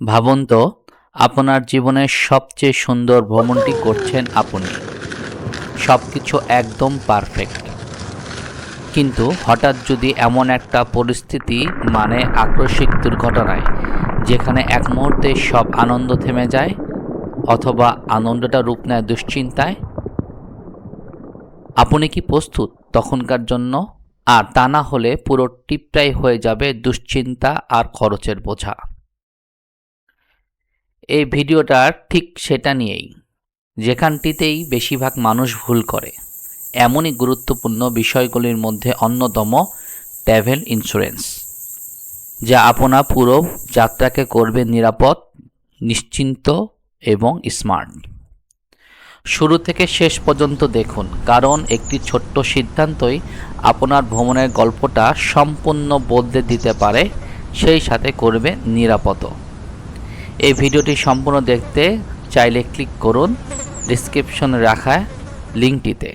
ভাবুন তো, আপনার জীবনের সবচেয়ে সুন্দর ভ্রমণটি করছেন আপনি। সবকিছু একদম পারফেক্ট। কিন্তু হঠাৎ যদি এমন একটা পরিস্থিতি, মানে আকস্মিক দুর্ঘটনায়, যেখানে এক মুহূর্তে সব আনন্দ থেমে যায়, অথবা আনন্দটা রূপ নেয় দুশ্চিন্তায়, আপনি কি প্রস্তুত তখনকার জন্য? আর তা না হলে পুরো ট্রিপটাই হয়ে যাবে দুশ্চিন্তা আর খরচের বোঝা। এই ভিডিওটা ঠিক সেটা নিয়েই, যেখানটিতেই বেশিরভাগ মানুষ ভুল করে। এমনই গুরুত্বপূর্ণ বিষয়গুলির মধ্যে অন্যতম ট্রাভেল ইন্স্যুরেন্স, যা আপনার পুরো যাত্রাকে করবে নিরাপদ, নিশ্চিন্ত এবং স্মার্ট। শুরু থেকে শেষ পর্যন্ত দেখুন, কারণ একটি ছোট্ট সিদ্ধান্তই আপনার ভ্রমণের গল্পটা সম্পূর্ণ বদলে দিতে পারে, সেই সাথে করবে নিরাপদ। এই ভিডিওটি সম্পূর্ণ দেখতে চাইলে ক্লিক করুন ডেসক্রিপশনে রাখা লিঙ্কটিতে।